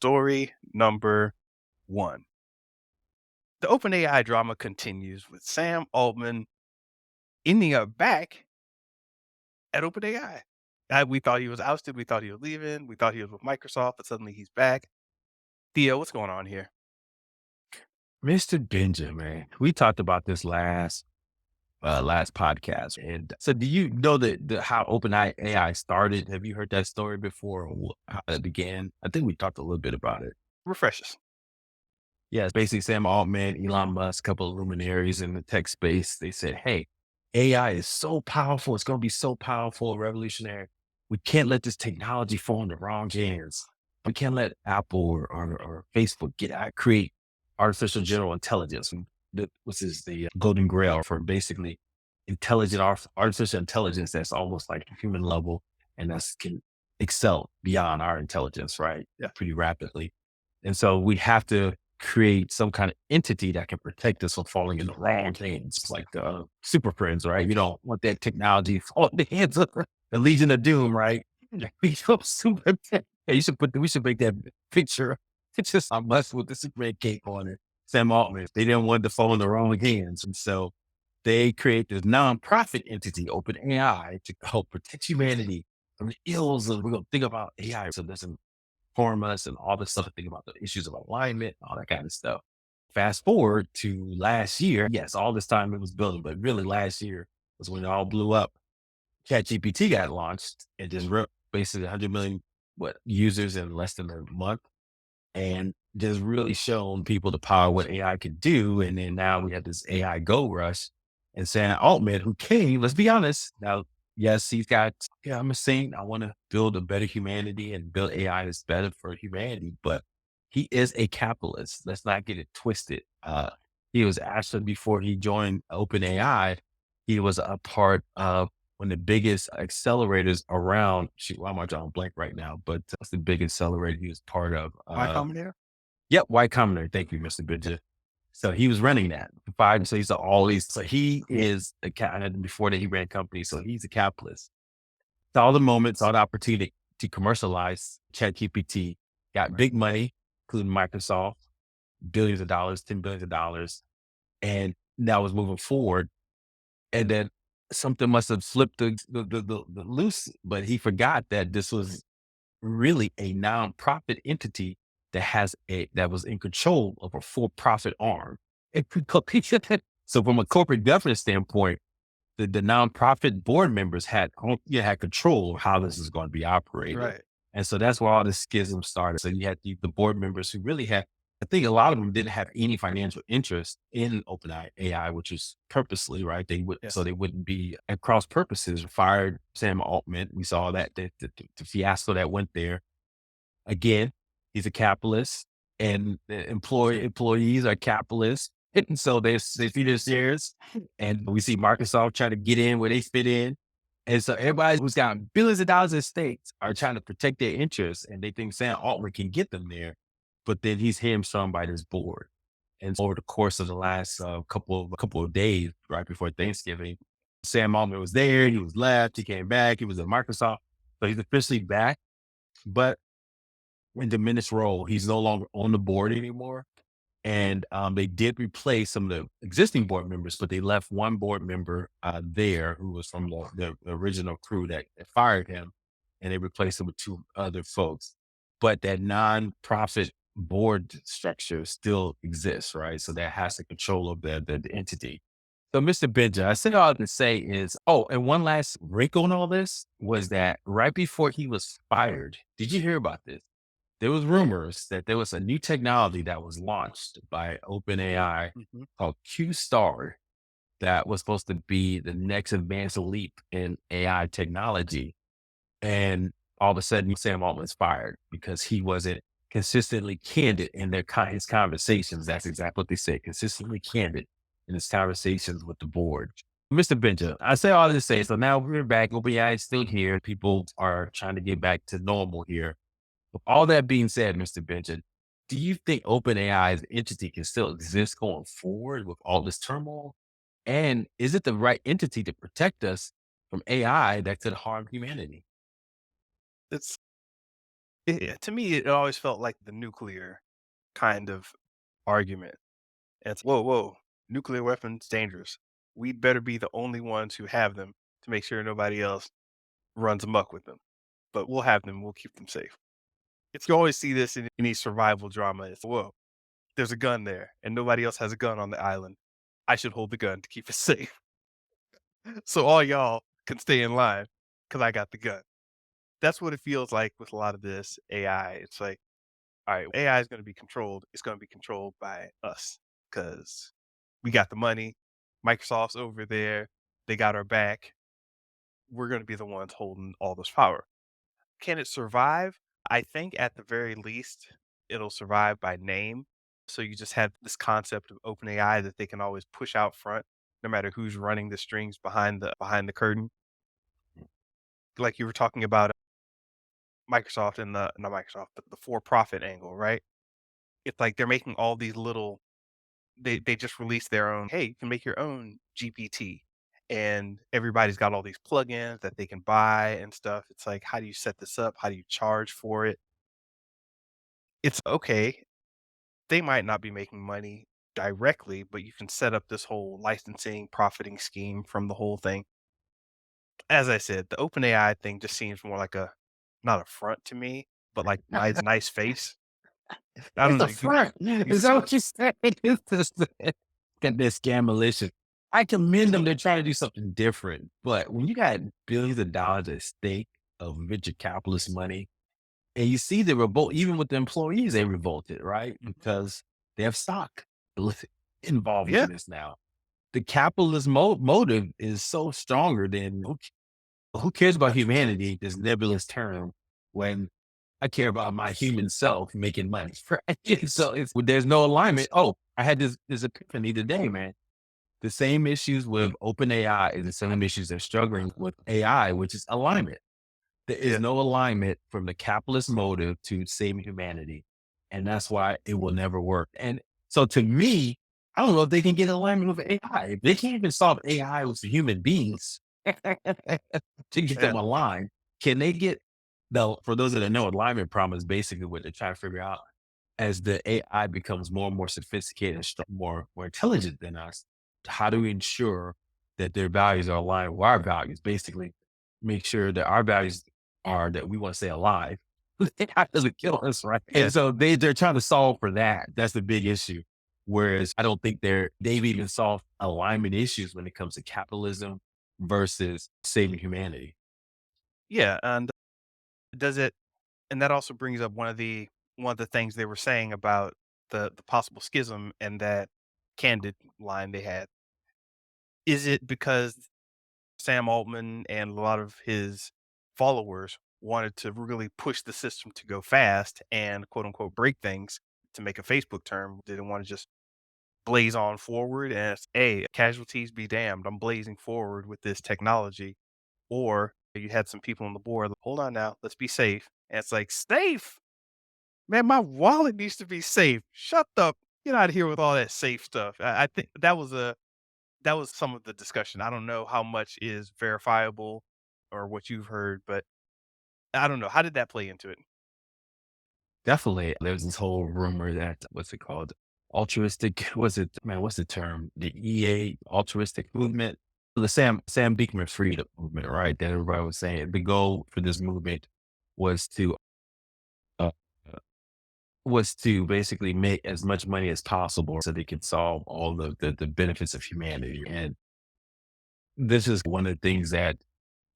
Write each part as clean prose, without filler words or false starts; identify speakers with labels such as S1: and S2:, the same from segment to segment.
S1: Story number one. The OpenAI drama continues with Sam Altman ending up back at OpenAI. We thought he was ousted. We thought he was leaving. We thought he was with Microsoft, but suddenly he's back. Theo, what's going on here?
S2: Mr. Benja, man, we talked about this last podcast. And so, do you know how OpenAI started? Have you heard that story before? Or how it began? I think we talked a little bit about it.
S1: Refreshes.
S2: Yeah, it's basically Sam Altman, Elon Musk, a couple of luminaries in the tech space. They said, "Hey, AI is so powerful. It's going to be so powerful, revolutionary. We can't let this technology fall in the wrong hands. We can't let Apple or Facebook create artificial general intelligence, which is the golden grail for basically artificial intelligence that's almost like human level and that can excel beyond our intelligence, right?
S1: Yeah.
S2: Pretty rapidly. And so we have to create some kind of entity that can protect us from falling in the wrong hands, like the super friends, right? You don't want that technology falling in the hands of the Legion of Doom, right? We don't super. Yeah, we should make that picture. It's just a must with the Superman cape on it. Sam Altman. They didn't want to fall in the wrong hands. And so they create this nonprofit entity, OpenAI, to help protect humanity from the ills. And we're going to think about AI so it doesn't harm us and all this stuff. Think about the issues of alignment, all that kind of stuff. Fast forward to last year. Yes, all this time it was building, but really last year was when it all blew up. ChatGPT got launched and just ripped basically 100 million users in less than a month, and just really shown people the power of what AI could do. And then now we have this AI gold rush. And Sam Altman, who came, let's be honest. Now, yes, yeah, I'm a saint. I want to build a better humanity and build AI that's better for humanity, but he is a capitalist. Let's not get it twisted. He was actually, before he joined OpenAI, he was a part of one of the biggest accelerators around. Shoot, why am I drawing a blank right now? But that's the big accelerator he was part of.
S1: My Combinator?
S2: Yep, Y Combinator. Thank you, Mr. Benja. So he was running that. So he's all these. So he is a cat. Before that, he ran companies. So he's a capitalist. Saw the moment, saw the opportunity to commercialize ChatGPT. Got big money, including Microsoft, billions of dollars, $10 billion, and now was moving forward. And then something must have slipped the loose, but he forgot that this was really a nonprofit entity that was in control of a for-profit arm. So from a corporate governance standpoint, the nonprofit board members had control of how this is going to be operated.
S1: Right.
S2: And so that's where all the schism started. So you had the board members who really I think a lot of them didn't have any financial interest in OpenAI, which was purposely, right? So
S1: Yes.
S2: they wouldn't be at cross purposes, fired Sam Altman. We saw that the fiasco that went there. Again, he's a capitalist, and the employees are capitalists. And so they see their shares, and we see Microsoft trying to get in where they fit in. And so everybody who's got billions of dollars at stake are trying to protect their interests, and they think Sam Altman can get them there, but then he's hamstrung by this board. And so over the course of the last couple of days, right before Thanksgiving, Sam Altman was there. He was left. He came back. He was at Microsoft, so he's officially back, but in diminished role. He's no longer on the board anymore. And they did replace some of the existing board members, but they left one board member there who was from the original crew that fired him, and they replaced him with two other folks. But that nonprofit board structure still exists, right? So that has the control of the entity. So, Mr. Benja, I said all I can say is, oh, and one last wrinkle in all this was that right before he was fired, did you hear about this? There was rumors that there was a new technology that was launched by OpenAI
S1: Mhm.
S2: called Q Star that was supposed to be the next advanced leap in AI technology. And all of a sudden, Sam Altman's fired because he wasn't consistently candid in his conversations. That's exactly what they say, consistently candid in his conversations with the board. Mr. Benja, I say all this to say, so now we're back. OpenAI is still here. People are trying to get back to normal here. With all that being said, Mr. Benjamin, do you think OpenAI as an entity can still exist going forward with all this turmoil? And is it the right entity to protect us from AI that could harm humanity?
S1: It's To me, it always felt like the nuclear kind of argument. It's, "Whoa, whoa, nuclear weapons dangerous. We better be the only ones who have them to make sure nobody else runs amok with them. But we'll have them, we'll keep them safe." You always see this in any survival drama. It's, "Whoa, there's a gun there, and nobody else has a gun on the island. I should hold the gun to keep it safe, so all y'all can stay in line because I got the gun." That's what it feels like with a lot of this AI. It's like, all right, AI is going to be controlled. It's going to be controlled by us because we got the money. Microsoft's over there. They got our back. We're going to be the ones holding all this power. Can it survive? I think at the very least, it'll survive by name. So you just have this concept of OpenAI that they can always push out front, no matter who's running the strings behind the curtain. Like you were talking about Microsoft and the not Microsoft, but the for-profit angle, right? It's like they're making all these little they just released their own, "Hey, you can make your own GPT." And everybody's got all these plugins that they can buy and stuff. It's like, how do you set this up? How do you charge for it? It's okay. They might not be making money directly, but you can set up this whole licensing, profiting scheme from the whole thing. As I said, the OpenAI thing just seems more like a not a front to me, but like nice face. I
S2: It's
S1: don't
S2: a
S1: know.
S2: front.
S1: You
S2: Is
S1: s
S2: that what you said? It's just got this scam malicious. I commend them. They're trying to do something different. But when you got billions of dollars at stake of venture capitalist money, and you see the revolt, even with the employees, they revolted, right?
S1: Mhm.
S2: Because they have stock involved
S1: Yeah,
S2: in this now. The capitalist motive is so stronger than who cares about humanity, this nebulous term, when I care about my human self making money, right? So there's no alignment. Oh, I had this epiphany today, man. The same issues with OpenAI is the same issues they're struggling with AI, which is alignment. There is
S1: yeah,
S2: no alignment from the capitalist motive to saving humanity. And that's why it will never work. And so to me, I don't know if they can get alignment with AI. If they can't even solve AI with the human beings to get
S1: yeah,
S2: them aligned, can they get for those that don't know, alignment problem is basically what they're trying to figure out as the AI becomes more and more sophisticated and more intelligent than us. How do we ensure that their values are aligned with our values? Basically, make sure that our values are that we want to stay alive. AI doesn't kill us, right?
S1: yeah,
S2: And so they're trying to solve for that. That's the big issue. Whereas I don't think they've even solved alignment issues when it comes to capitalism versus saving humanity.
S1: yeah. And does it? And that also brings up one of the things they were saying about the possible schism and that candid line they had. Is it because Sam Altman and a lot of his followers wanted to really push the system to go fast and quote unquote break things to make a Facebook term? They didn't want to just blaze on forward and it's, hey, casualties be damned. I'm blazing forward with this technology. Or you had some people on the board, hold on now, let's be safe. And it's like, safe? Man, my wallet needs to be safe. Shut up. Get out of here with all that safe stuff. I think that was some of the discussion. I don't know how much is verifiable or what you've heard, but I don't know. How did that play into it?
S2: Definitely. There's this whole rumor that what's it called? Altruistic, was it man, what's the term? The EA altruistic movement. The Sam Beekman freedom movement, right? That everybody was saying the goal for this movement was to uh, was to basically make as much money as possible so they could solve all the benefits of humanity. And this is one of the things that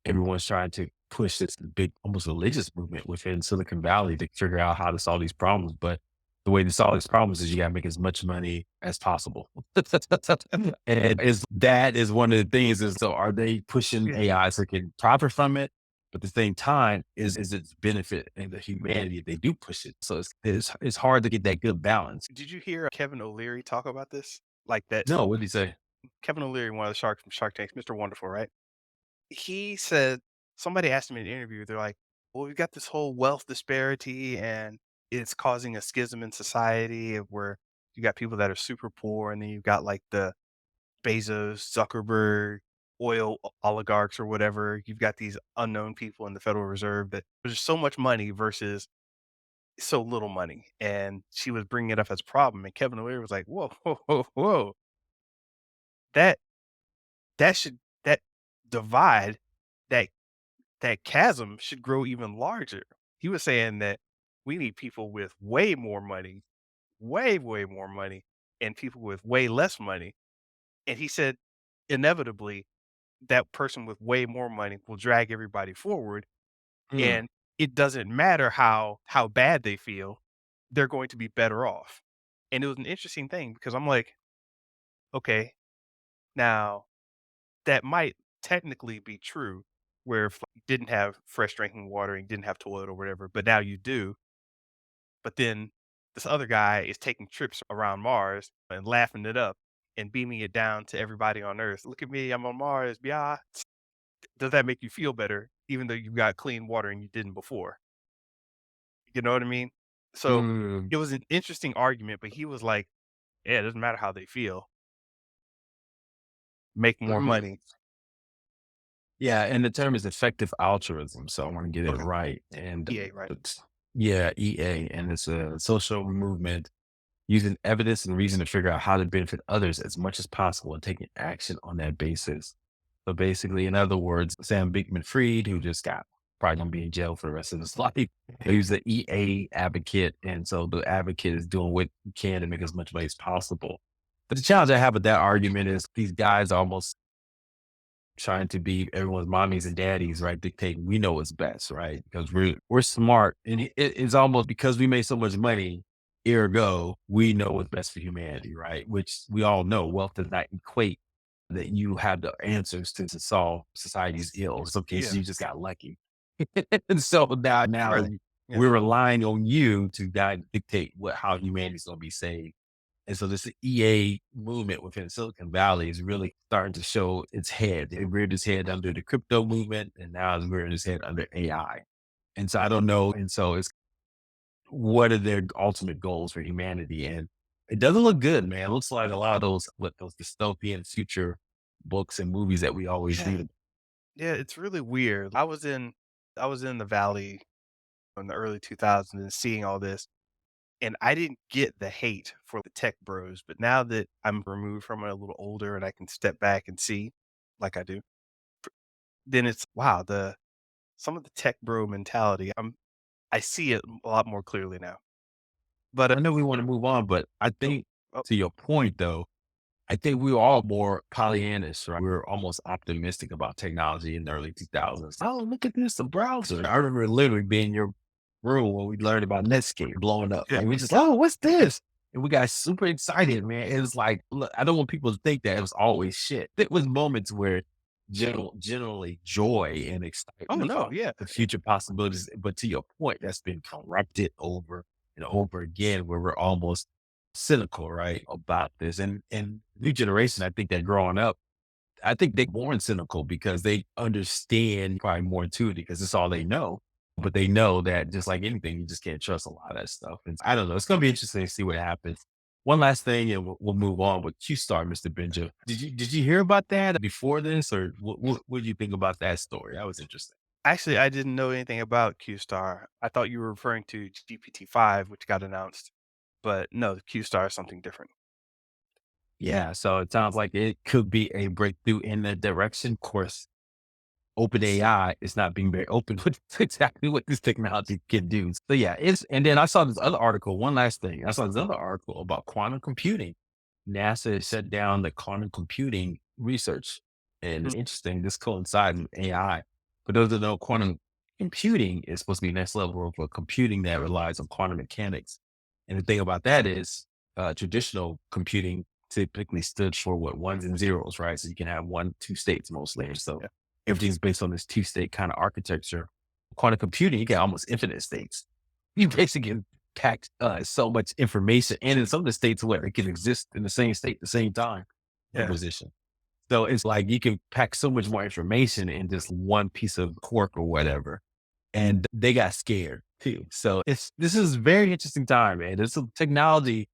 S2: everyone's trying to push this big, almost religious movement within Silicon Valley to figure out how to solve these problems. But the way to solve these problems is you got to make as much money as possible. And that is one of the things is so are they pushing
S1: Yeah.
S2: AI so they can profit from it? But at the same time, is its benefit and the humanity if they do push it. So it's hard to get that good balance.
S1: Did you hear Kevin O'Leary talk about this? Like that
S2: No, what did he say?
S1: Kevin O'Leary, one of the sharks from Shark Tanks, Mr. Wonderful, right? He said somebody asked him in an interview, they're like, well, we've got this whole wealth disparity and it's causing a schism in society of where you got people that are super poor and then you've got like the Bezos, Zuckerberg, oil oligarchs or whatever. You've got these unknown people in the Federal Reserve that there's so much money versus so little money, and she was bringing it up as a problem, and Kevin O'Leary was like, "Whoa, whoa, whoa, whoa, that that should that divide, that that chasm should grow even larger." He was saying that we need people with way more money, way, way more money, and people with way less money, and he said, inevitably, that person with way more money will drag everybody forward,
S2: Mm,
S1: and it doesn't matter how bad they feel, they're going to be better off. And it was an interesting thing because I'm like, okay, now that might technically be true, where if you didn't have fresh drinking water and didn't have toilet or whatever, but now you do. But then this other guy is taking trips around Mars and laughing it up and beaming it down to everybody on Earth. Look at me, I'm on Mars, yeah. Does that make you feel better, even though you got clean water and you didn't before? You know what I mean? So
S2: mm,
S1: it was an interesting argument, but he was like, "Yeah, it doesn't matter how they feel. Make more
S2: mm.
S1: money."
S2: Yeah, and the term is effective altruism, so I want to get it
S1: Okay.
S2: right. And
S1: EA, right?
S2: yeah, EA, and it's a social movement using evidence and reason to figure out how to benefit others as much as possible and taking action on that basis. So basically, in other words, Sam Beekman-Fried, who just got probably gonna be in jail for the rest of his life, he's the EA advocate, and so the advocate is doing what he can to make as much money as possible. But the challenge I have with that argument is these guys are almost trying to be everyone's mommies and daddies, right? Dictating we know what's best, right? Because we're smart, and it's almost because we made so much money. Ergo, we know what's best for humanity, right? Which we all know wealth does not equate that you have the answers to solve society's ills. In some cases,
S1: Yeah.
S2: you just got lucky, and so now
S1: Right. Yeah.
S2: we're relying on you to guide, dictate what how humanity's going to be saved. And so this EA movement within Silicon Valley is really starting to show its head. It reared its head under the crypto movement, and now it's rearing its head under AI. And so I don't know. And so it's what are their ultimate goals for humanity? And it doesn't look good, man. It looks like a lot of those dystopian future books and movies that we always
S1: Yeah.
S2: read.
S1: Yeah, it's really weird. I was in the valley in the early 2000s and seeing all this, and I didn't get the hate for the tech bros, but now that I'm removed from it a little older and I can step back and see like I do, then it's wow, the some of the tech bro mentality, I see it a lot more clearly now. But,
S2: I know we want to move on, but I
S1: oh,
S2: think
S1: oh,
S2: to your point though, I think we were all more Pollyannish, right? We were almost optimistic about technology in the early 2000s. Oh, look at this, the browser. I remember literally being in your room when we learned about Netscape blowing up.
S1: yeah.
S2: Like we just, oh, what's this? And we got super excited, man. It was like, look, I don't want people to think that it was always shit. There was moments where generally joy and
S1: Oh,
S2: excitement
S1: no,
S2: about
S1: yeah,
S2: the future possibilities. But to your point, that's been corrupted over and over again, where we're almost cynical, right, about this. And new generation, I think that growing up, I think they're born cynical because they understand probably more intuitive because it's all they know. But they know that just like anything, you just can't trust a lot of that stuff. And I don't know. It's gonna be interesting to see what happens. One last thing, and we'll move on with Q Star, Mr. Benja. Did you hear about that before this, or what did you think about that story? That was interesting.
S1: actually, I didn't know anything about Q-Star. I thought you were referring to GPT-5, which got announced, but no, Q-Star is something different.
S2: Yeah, so it sounds like it could be a breakthrough in that direction. Of course, OpenAI is not being very open with exactly what this technology can do. So yeah, and then I saw this other article. One last thing, I saw this other article about quantum computing. NASA has shut down the quantum computing research, and
S1: Mm,
S2: it's interesting. This coincides with AI. For those that know, quantum computing is supposed to be next level of computing that relies on quantum mechanics. And the thing about that is, traditional computing typically stood for what ones and zeros, right? So you can have one, two states mostly. So
S1: yeah,
S2: everything's based on this two-state kind of architecture. Quantum computing, you get almost infinite states. You basically can pack so much information, and in some of the states where it can exist in the same state at the same time, one
S1: yeah,
S2: position. So it's like you can pack so much more information in just one piece of cork or whatever. And they got scared too. So this is a very interesting time, man. There's some technology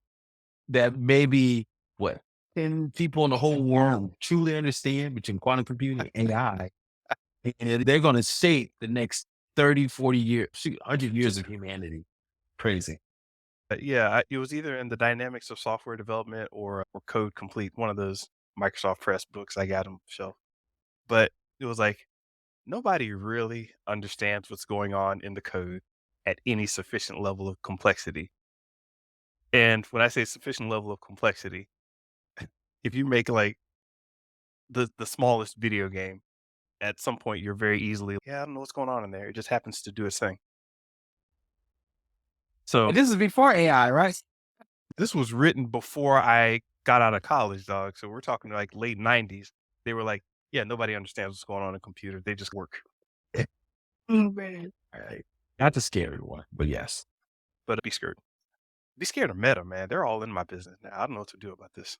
S2: that maybe what 10 people in the whole world truly understand between quantum computing and AI, and they're going to shape the next 30, 40 years, shoot, 100 years of humanity. Crazy.
S1: Yeah, it was either in the dynamics of software development or Code Complete, one of those Microsoft Press books I got on the shelf. But it was like nobody really understands what's going on in the code at any sufficient level of complexity. And when I say sufficient level of complexity, if you make like the smallest video game, at some point you're very easily, yeah, I don't know what's going on in there. It just happens to do its thing.
S2: And
S1: So
S2: this is before AI, right?
S1: this was written before I got out of college, dog. So we're talking like late 90s. They were like, yeah, nobody understands what's going on in a computer. They just work.
S2: Oh, man. All right. Not the scary one, but yes.
S1: But be scared. Be scared of Meta, man. They're all in my business now. I don't know what to do about this.